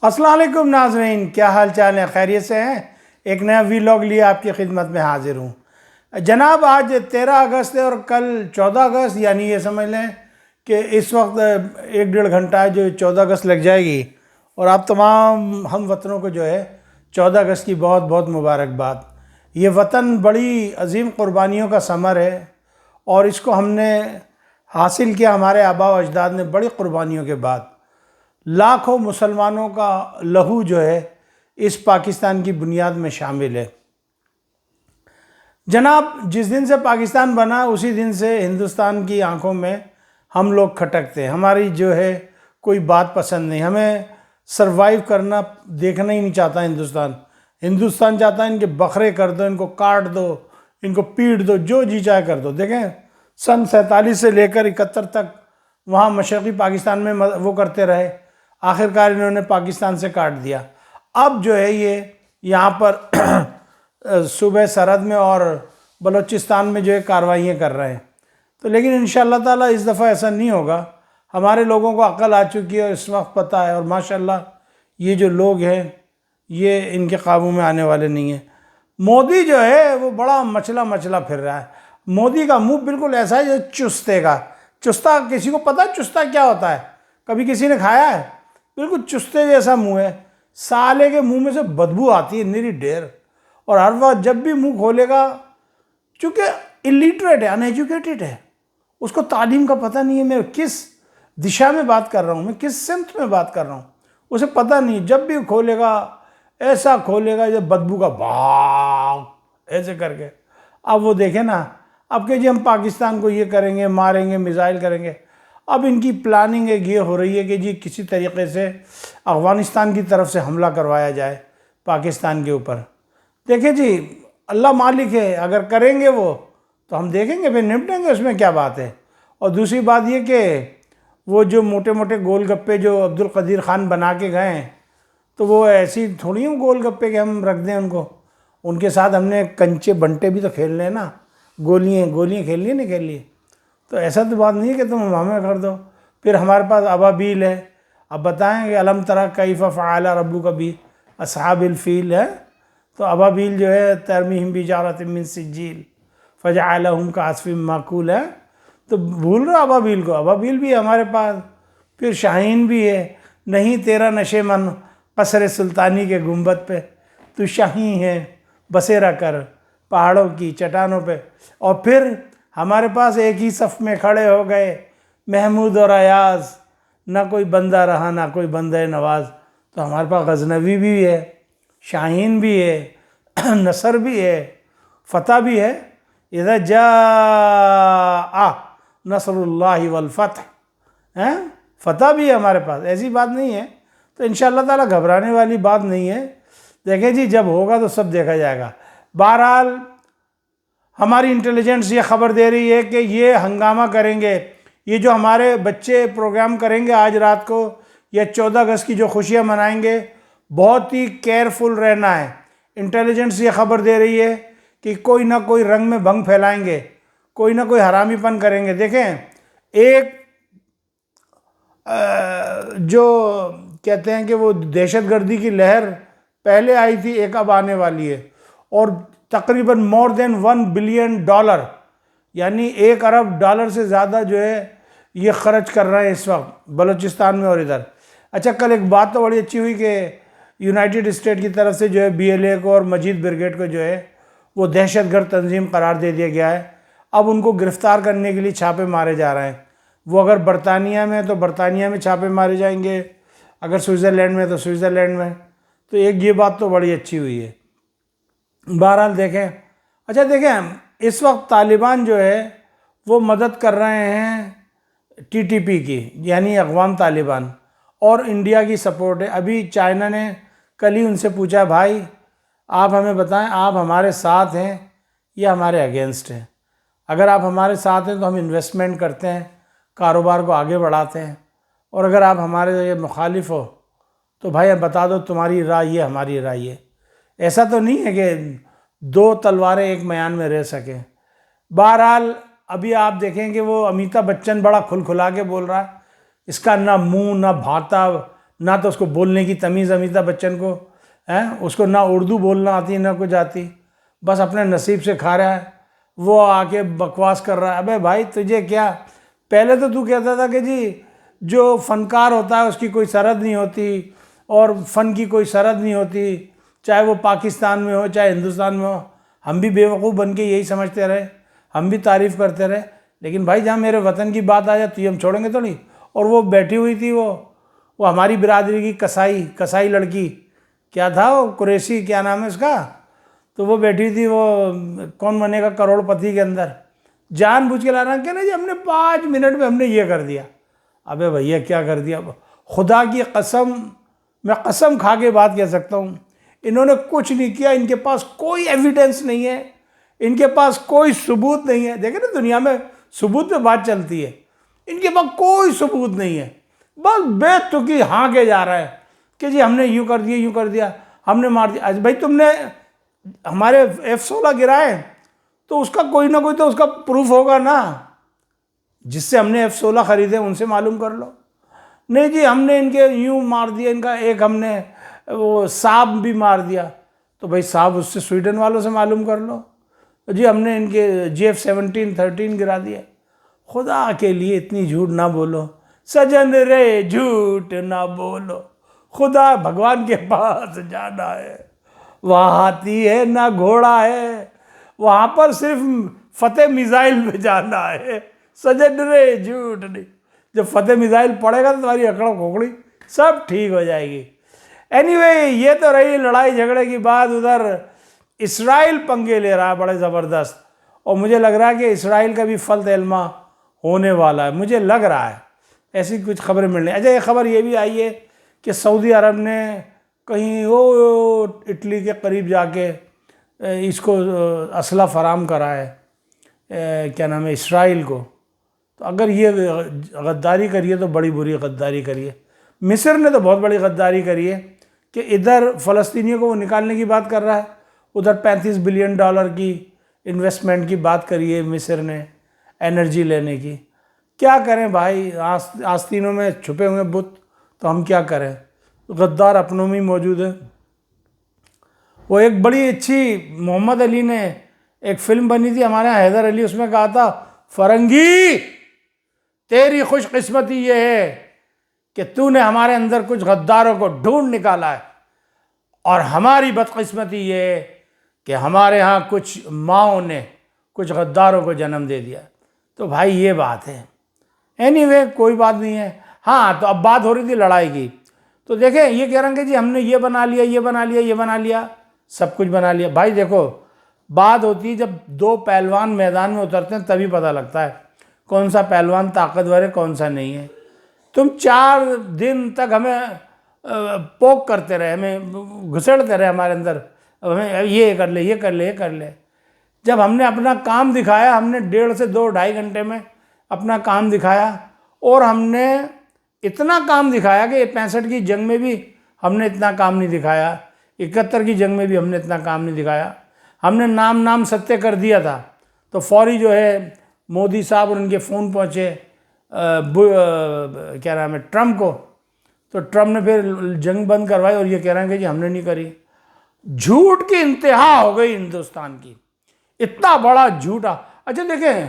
अस्सलाम वालेकुम नाज़रीन, क्या हाल चाल है? खैरियत से हैं? एक नया वीलॉग लिए आपकी खिदमत में हाजिर हूँ जनाब। आज 13 अगस्त है और कल 14 अगस्त, यानी ये समझ लें कि इस वक्त 1-1.5 घंटा जो 14 अगस्त लग जाएगी। और आप तमाम हम वतनों को जो है 14 अगस्त की बहुत बहुत मुबारकबाद। ये वतन बड़ी अजीम क़ुरबानियों का समर है और इसको हमने हासिल किया हमारे आबा व अजदाद ने बड़ी क़ुरबानियों के बाद। लाखों मुसलमानों का लहू जो है इस पाकिस्तान की बुनियाद में शामिल है जनाब। जिस दिन से पाकिस्तान बना उसी दिन से हिंदुस्तान की आंखों में हम लोग खटकते हैं। हमारी जो है कोई बात पसंद नहीं, हमें सरवाइव करना देखना ही नहीं चाहता हिंदुस्तान चाहता है इनके बकरे कर दो, इनको काट दो, इनको पीट दो, जो जी चाहे कर दो। देखें सन 47 से लेकर 71 तक वहाँ मशरक़ी पाकिस्तान में वो करते रहे, आखिरकार इन्होंने पाकिस्तान से काट दिया। अब जो है ये यहाँ पर सूबे सरहद में और बलूचिस्तान में जो है कार्रवाइयाँ कर रहे हैं। तो लेकिन इंशाअल्लाह ताला इस दफ़ा ऐसा नहीं होगा। हमारे लोगों को अक्ल आ चुकी है और इस वक्त पता है, और माशाल्लाह ये जो लोग हैं ये इनके काबू में आने वाले नहीं हैं। मोदी जो है वो बड़ा मचला फिर रहा है। मोदी का मुंह बिल्कुल ऐसा है जो चुस्ते का। चुस्ता किसी को पता है चुस्ता क्या होता है? कभी किसी ने खाया है? बिल्कुल चुस्ते जैसा मुंह है। साले के मुंह में से बदबू आती है निरी ढेर। और हर वक्त जब भी मुंह खोलेगा, चूँकि इलिटरेट है, अनएजुकेटेड है, उसको तालीम का पता नहीं है मैं किस दिशा में बात कर रहा हूँ, मैं किस सिमत में बात कर रहा हूँ, उसे पता नहीं। जब भी खोलेगा ऐसा खोलेगा जब बदबू का भाग ऐसे करके। अब वो देखे ना, अब के जी हम पाकिस्तान को ये करेंगे, मारेंगे, मिसाइल करेंगे। अब इनकी प्लानिंग एक ये हो रही है कि जी किसी तरीके से अफ़गानिस्तान की तरफ से हमला करवाया जाए पाकिस्तान के ऊपर। देखिए जी, अल्लाह मालिक है, अगर करेंगे वो तो हम देखेंगे, फिर निपटेंगे, उसमें क्या बात है। और दूसरी बात ये कि वो जो मोटे मोटे गोलगप्पे जो अब्दुल कदीर ख़ान बना के गए हैं, तो वो ऐसी थोड़ी हम गोलगप्पे के हम रख दें उनको। उनके साथ हमने कंचे बंटे भी तो खेलने हैं ना, गोलियाँ खेलनी नहीं खेलनी। तो ऐसा तो बात नहीं है कि तुम हमें कर दो। फिर हमारे पास अबाबील है। अब बताएं कि अलम तरा कैफ़ फ़अल रब्बुका बि अस्हाबिल फ़ील है। तो अबाबील जो है तरमीहिम बिहिजारतिम मिन सिज्जील फ़जअलहुम कअस्फ़िम माकूल है। तो भूल रहा अबाबील को? अबाबील भी है हमारे पास। फिर शाहीन भी है। नहीं तेरा नशे मन कसर सुल्तानी के गुंबद पे, तू शाही है बसेरा कर पहाड़ों की चट्टानों पे। और फिर हमारे पास एक ही सफ़ में खड़े हो गए महमूद और अयाज, ना कोई बंदा रहा ना कोई बंदा नवाज। तो हमारे पास गजनवी भी है, शाहीन भी है, नसर भी है, फ़तह भी है। इज़ा जाअ नसरुल्लाहि वल फ़त्ह हैं, फ़तह भी है हमारे पास, ऐसी बात नहीं है। तो इंशाअल्लाह ताला घबराने वाली बात नहीं है। देखें जी, जब होगा तो सब देखा जाएगा। बहरहाल हमारी इंटेलिजेंस ये ख़बर दे रही है कि ये हंगामा करेंगे, ये जो हमारे बच्चे प्रोग्राम करेंगे आज रात को या 14 अगस्त की जो खुशियाँ मनाएंगे, बहुत ही केयरफुल रहना है। इंटेलिजेंस ये ख़बर दे रही है कि कोई ना कोई रंग में भंग फैलाएंगे, कोई ना कोई हरामीपन करेंगे। देखें, एक जो कहते हैं कि वो दहशतगर्दी की लहर पहले आई थी, एक अब आने वाली है। और तकरीबन मोर देन $1 बिलियन, यानी $1 अरब से ज़्यादा जो है ये खर्च कर रहे हैं इस वक्त बलूचिस्तान में और इधर। अच्छा, कल एक बात तो बड़ी अच्छी हुई कि यूनाइटेड स्टेट की तरफ से जो है BLA को और मजीद ब्रिगेड को जो है वो दहशतगर्द तंजीम करार दे दिया गया है। अब उनको गिरफ़्तार करने के लिए छापे मारे जा रहे हैं। वो अगर बरतानिया में तो बरतानिया में छापे मारे जाएंगे, अगर स्विट्ज़रलैंड में तो स्विट्ज़रलैंड में। तो एक ये बात तो बड़ी अच्छी हुई है। बहरहाल देखें, अच्छा देखें, इस वक्त तालिबान जो है वो मदद कर रहे हैं TTP की, यानी अफ़गान तालिबान, और इंडिया की सपोर्ट है। अभी चाइना ने कल ही उनसे पूछा, भाई आप हमें बताएं आप हमारे साथ हैं या हमारे अगेंस्ट हैं। अगर आप हमारे साथ हैं तो हम इन्वेस्टमेंट करते हैं, कारोबार को आगे बढ़ाते हैं, और अगर आप हमारे मुखालिफ हो तो भाई बता दो तुम्हारी राय ये हमारी राय ये। ऐसा तो नहीं है कि दो तलवारें एक म्यान में रह सकें। बहरहाल अभी आप देखें कि वो अमिताभ बच्चन बड़ा खुलखुला के बोल रहा है, इसका ना मुंह ना भाता ना तो उसको बोलने की तमीज़ अमिताभ बच्चन को है, उसको ना उर्दू बोलना आती ना कुछ आती, बस अपने नसीब से खा रहा है। वो आके बकवास कर रहा है। अबे भाई तुझे क्या, पहले तो तू कहता था कि जी जो फनकार होता है उसकी कोई सरहद नहीं होती और फ़न की कोई सरहद नहीं होती, चाहे वो पाकिस्तान में हो चाहे हिंदुस्तान में हो। हम भी बेवकूफ़ बन के यही समझते रहे, हम भी तारीफ़ करते रहे, लेकिन भाई जहाँ मेरे वतन की बात आ जाती हम छोड़ेंगे थोड़ी। और वो बैठी हुई थी, वो हमारी बिरादरी की कसाई लड़की, क्या था वो, कुरैशी क्या नाम है उसका, तो वो बैठी थी, वो कौन बनेगा करोड़पति के अंदर, जानबूझ के ला रहा क्या ना जी हमने 5 मिनट में हमने ये कर दिया। अबे भैया क्या कर दिया, खुदा की कसम, मैं कसम खा के बात कह सकता हूँ, इन्होंने कुछ नहीं किया। इनके पास कोई एविडेंस नहीं है, इनके पास कोई सबूत नहीं है। देखे ना दुनिया में सबूत पे बात चलती है, इनके पास कोई सबूत नहीं है, बस बेतुकी हाँ के जा रहा है कि जी हमने यूँ कर दिया, यूँ कर दिया, हमने मार दिया। आज भाई तुमने हमारे F-16 गिराए तो उसका कोई ना कोई तो उसका प्रूफ होगा ना, जिससे हमने F-16 खरीदे उनसे मालूम कर लो। नहीं जी हमने इनके यूँ मार दिया, इनका एक हमने वो सांप भी मार दिया, तो भाई सांप उससे स्वीडन वालों से मालूम कर लो। जी हमने इनके JF-17 13 गिरा दिया। खुदा के लिए इतनी झूठ ना बोलो सजन रे, झूठ ना बोलो, खुदा भगवान के पास जाना है, वहाँ हाथी है ना घोड़ा है, वहाँ पर सिर्फ फतेह मिसाइल पे जाना है, सजन रे झूठ नहीं। जब फतेह मिसाइल पड़ेगा तो तुम्हारी अकड़ खोखड़ी सब ठीक हो जाएगी। एनीवे ये तो रही लड़ाई झगड़े की बात। उधर इसराइल पंगे ले रहा है बड़े ज़बरदस्त, और मुझे लग रहा है कि इसराइल का भी फल तैलमा होने वाला है, मुझे लग रहा है, ऐसी कुछ खबरें मिल रही हैं। अच्छा ये खबर ये भी आई है कि सऊदी अरब ने कहीं वो इटली के करीब जाके इसको असला फराम करा है, क्या नाम है, इसराइल को। तो अगर ये गद्दारी करी है तो बड़ी बुरी गद्दारी करी है। मिस्र ने तो बहुत बड़ी गद्दारी करी है कि इधर फ़लस्तीनियों को वो निकालने की बात कर रहा है, उधर $35 बिलियन की इन्वेस्टमेंट की बात करी है मिस्र ने एनर्जी लेने की। क्या करें भाई, आस्तीनों में छुपे हुए बुत, तो हम क्या करें, गद्दार अपनों में ही मौजूद है। वो एक बड़ी अच्छी मोहम्मद अली ने एक फिल्म बनी थी हमारे यहाँ, हैदर अली, उसमें कहा था फरंगी तेरी खुशकिस्मती ये है कि तूने हमारे अंदर कुछ गद्दारों को ढूंढ निकाला है, और हमारी बदकिस्मती ये है कि हमारे यहाँ कुछ माओं ने कुछ गद्दारों को जन्म दे दिया। तो भाई ये बात है। एनीवे कोई बात नहीं है। हाँ तो अब बात हो रही थी लड़ाई की, तो देखें ये कह रहे हैं कि जी हमने ये बना लिया, ये बना लिया, ये बना लिया, सब कुछ बना लिया। भाई देखो बात होती है जब दो पहलवान मैदान में उतरते हैं तभी पता लगता है कौन सा पहलवान ताकतवर है कौन सा नहीं है। तुम 4 दिन तक हमें पोक करते रहे, हमें घुसेड़ते रहे हमारे अंदर, हमें ये कर ले, ये कर ले, ये कर ले। जब हमने अपना काम दिखाया, हमने 1.5 से 2-2.5 घंटे में अपना काम दिखाया, और हमने इतना काम दिखाया कि 65 की जंग में भी हमने इतना काम नहीं दिखाया, 71 की जंग में भी हमने इतना काम नहीं दिखाया। हमने नाम सत्य कर दिया था, तो फौरी जो है मोदी साहब और उनके फ़ोन पहुँचे क्या नाम है ट्रम्प को, तो ट्रम्प ने फिर जंग बंद करवाई, और ये कह रहे हैं कि जी हमने नहीं करी। झूठ की इंतहा हो गई हिंदुस्तान की, इतना बड़ा झूठा। अच्छा देखें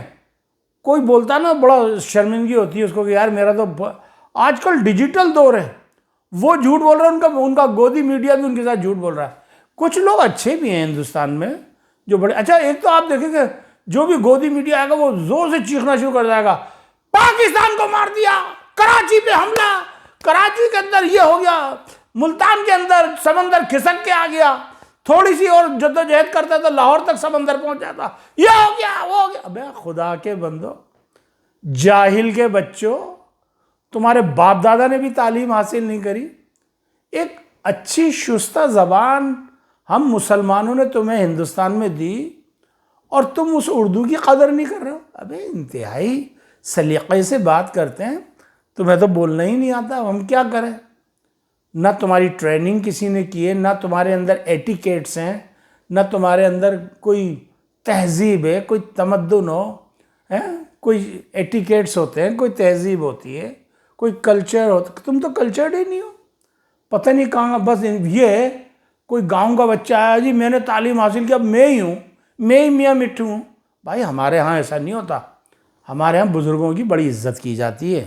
कोई बोलता ना बड़ा शर्मिंदगी होती है उसको कि यार मेरा तो, आजकल डिजिटल दौर है, वो झूठ बोल रहा है, उनका गोदी मीडिया भी उनके साथ झूठ बोल रहा है। कुछ लोग अच्छे भी हैं हिंदुस्तान में जो बड़े, अच्छा एक तो आप देखेंगे जो भी गोदी मीडिया आएगा वो जोर से चीखना शुरू कर जाएगा, पाकिस्तान को मार दिया, कराची पे हमला, कराची के अंदर ये हो गया, मुल्तान के अंदर समंदर खिसक के आ गया, थोड़ी सी और जद्दोजहद करता तो लाहौर तक समंदर पहुंच जाता, ये हो गया, वो हो गया। अबे खुदा के बंदो, जाहिल के बच्चों, तुम्हारे बाप दादा ने भी तालीम हासिल नहीं करी, एक अच्छी शुस्ता ज़बान हम मुसलमानों ने तुम्हें हिंदुस्तान में दी और तुम उस उर्दू की कदर नहीं कर रहे हो। अबे इंतहाई सलीक़े से बात करते हैं, तुम्हें तो बोलना ही नहीं आता, हम क्या करें। ना तुम्हारी ट्रेनिंग किसी ने की है, ना तुम्हारे अंदर एटिकेट्स हैं, ना तुम्हारे अंदर कोई तहजीब है, कोई तमद्दुन हो है, कोई एटिकेट्स होते हैं, कोई तहजीब होती है, कोई कल्चर होता, तुम तो कल्चर्ड ही नहीं हो। पता नहीं कहाँ, बस ये है कोई गांव का बच्चा आया जी मैंने तालीम हासिल की, अब मैं ही हूँ, मैं ही मियाँ मिट्ठू हूँ। भाई हमारे यहाँ ऐसा नहीं होता, हमारे यहाँ बुज़ुर्गों की बड़ी इज्जत की जाती है।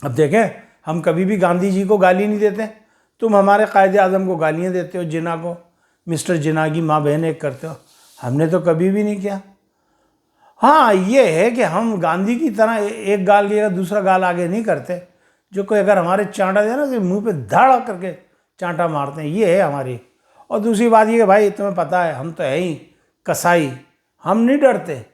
अब देखें, हम कभी भी गांधी जी को गाली नहीं देते, तुम हमारे कायदे आज़म को गालियाँ देते हो, जिना को मिस्टर जिना की माँ बहन एक करते हो, हमने तो कभी भी नहीं किया। हाँ ये है कि हम गांधी की तरह एक गाल की दूसरा गाल आगे नहीं करते, जो कोई अगर हमारे चांटा दे ना तो मुंह पे धाड़ा करके चांटा मारते हैं, ये है हमारी। और दूसरी बात ये कि भाई तुम्हें पता है हम तो है ही कसाई, हम नहीं डरते,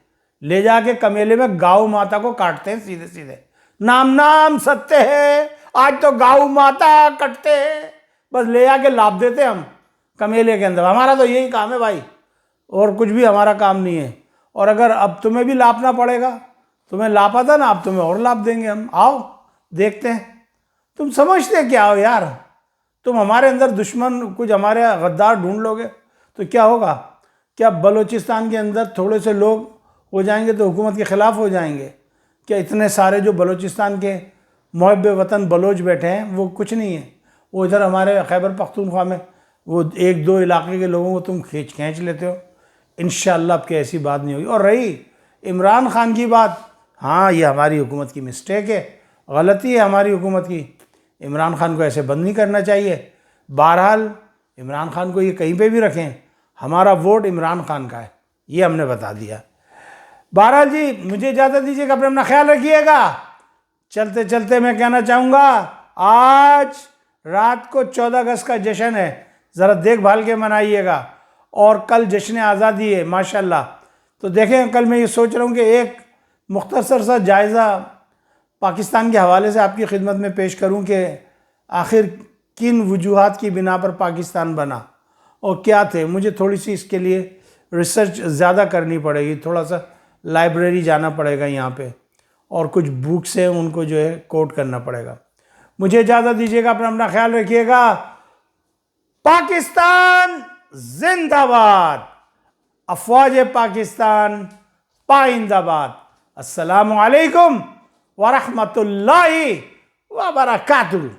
ले जाके कमेले में गौ माता को काटते हैं सीधे सीधे, नाम नाम सत्य है, आज तो गौ माता कटते हैं, बस ले जाके लाभ देते हम कमेले के अंदर। हमारा तो यही काम है भाई, और कुछ भी हमारा काम नहीं है। और अगर अब तुम्हें भी लापना पड़ेगा, तुम्हें लापा था ना, अब तुम्हें और लाभ देंगे हम, आओ देखते हैं। तुम समझते क्या हो यार, तुम हमारे अंदर दुश्मन कुछ हमारे गद्दार ढूंढ लोगे तो क्या होगा? क्या बलूचिस्तान के अंदर थोड़े से लोग हो जाएंगे तो हुकूमत के ख़िलाफ़ हो जाएंगे? क्या इतने सारे जो बलूचिस्तान के मुहब्ब वतन बलोच बैठे हैं वो कुछ नहीं है? वो इधर हमारे खैबर पख्तूनख्वा में वो एक दो इलाके के लोगों को तुम खींच लेते हो। इंशाअल्लाह अब की ऐसी बात नहीं होगी। और रही इमरान खान की बात, हाँ ये हमारी हुकूमत की मिस्टेक है, गलती है हमारी हुकूमत की, इमरान खान को ऐसे बंद नहीं करना चाहिए। बहरहाल इमरान खान को ये कहीं पे भी रखें, हमारा वोट इमरान खान का है, ये हमने बता दिया। बहरहाल जी मुझे इजाज़त दीजिएगा, अपना ख्याल रखिएगा। चलते चलते मैं कहना चाहूँगा, आज रात को 14 अगस्त का जश्न है, ज़रा देखभाल के मनाइएगा। और कल जश्न आज़ादी है माशाल्लाह, तो देखें कल मैं ये सोच रहा हूँ कि एक मुख्तसर सा जायज़ा पाकिस्तान के हवाले से आपकी खिदमत में पेश करूँ कि आखिर किन वजूहात की बिना पर पाकिस्तान बना और क्या थे। मुझे थोड़ी सी इसके लिए रिसर्च ज़्यादा करनी पड़ेगी, थोड़ा सा लाइब्रेरी जाना पड़ेगा यहाँ पे, और कुछ बुक्स हैं उनको जो है कोट करना पड़ेगा। मुझे इजाज़त दीजिएगा, अपना ख्याल रखिएगा। पाकिस्तान जिंदाबाद, अफवाज पाकिस्तान पाइंदाबाद। अस्सलामु अलैकुम व रहमतुल्लाहि व बरकातुहू।